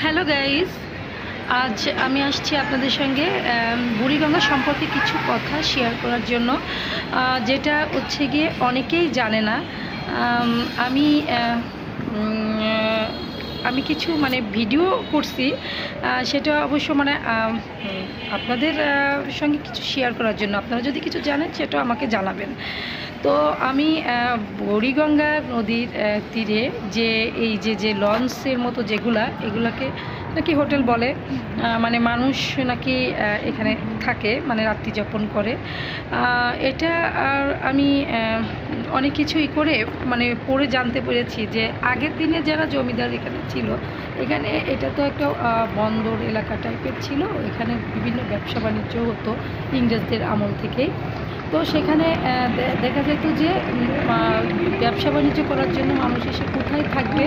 Hello guys, আজ আমি আসছি আপনাদের সঙ্গে বুড়িগঙ্গা সম্পর্কে কিছু কথা শেয়ার করার জন্য, যেটা হচ্ছে গিয়ে অনেকেই জানে না। আম, আমি আহ, উম, আহ, আমি কিছু ভিডিও করছি, সেটা অবশ্য আপনাদের সঙ্গে কিছু শেয়ার করার জন্য। আপনারা যদি কিছু জানেন সেটা আমাকে জানাবেন। তো আমি বুড়িগঙ্গা নদীর তীরে যে এই যে লঞ্চের মতো এগুলাকে নাকি হোটেল বলে, মানুষ নাকি এখানে থাকে, রাত্রি যাপন করে। এটা আর আমি অনেক কিছুই করে পড়ে জানতে পেরেছি যে আগের দিনে যারা জমিদার এখানে ছিল, এখানে এটা তো একটা বন্দর এলাকা টাইপের ছিল। এখানে বিভিন্ন ব্যবসা বাণিজ্য হতো ইংরেজদের আমল থেকেই। তো সেখানে দেখা যেত যে ব্যবসা বাণিজ্য করার জন্য মানুষ এসে কোথায় থাকবে।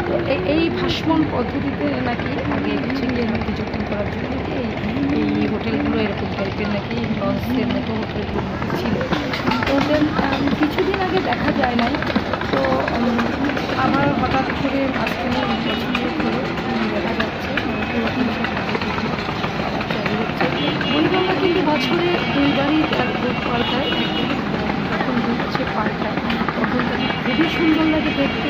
তো এই ভাসমান পদ্ধতিতে নাকি আগে হচ্ছে গিয়ে নাকি যখন করার জন্য নাকি এই হোটেলগুলো এরকম টাইপের নাকি লঞ্চের মতো হোটেলগুলো নাকি ছিল। তো দেন কিছুদিন আগে দেখা যায় নাই। তো আবার হঠাৎ করে মাঝখানে বছরের করে দেখা যাচ্ছে বুড়িগঙ্গা কিন্তু বছরে দুইবারই তার রূপ পাল্টায়। একদিন যখন হচ্ছে পাল্টায় তখন তাকে খুবই সুন্দর লাগে দেখতে,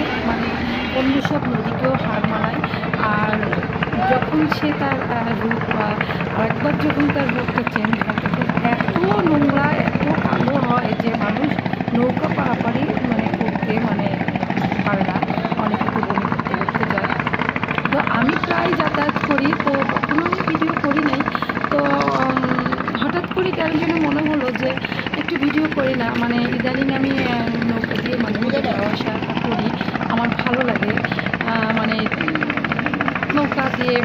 অন্য সব নদীকেও হার মানায়। আর যখন সে তার রূপ আরেকবার যখন তার রূপটা চেঞ্জ হয় তখন এত নোংরা এত কালো হয় যে মানুষ নৌকা পারাপারি করতে পারে না। অনেকে তো বমি করতে করতে যায়। তো আমি প্রায় যাতায়াত করি, তো কখনো আমি ভিডিও করি নাই। তো হঠাৎ করে কেন যেন মনে হলো যে একটু ভিডিও করি না। ইদানিং আমি নৌকা দিয়ে যাওয়া আসা করি, আমার ভালো লাগে। মানে নৌকা দিয়ে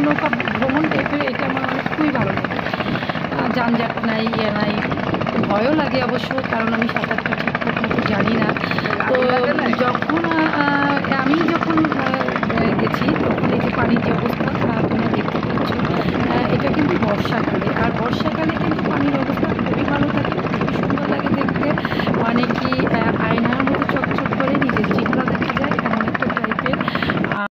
নৌকা ভ্রমণ টাইপের এটা আমার খুবই ভালো লাগে। যানজট নাই, ইয়ে নাই। ভয়ও লাগে অবশ্য, কারণ আমি সাঁতারটা ঠিকঠাক মতো জানি না। তো যখন আমি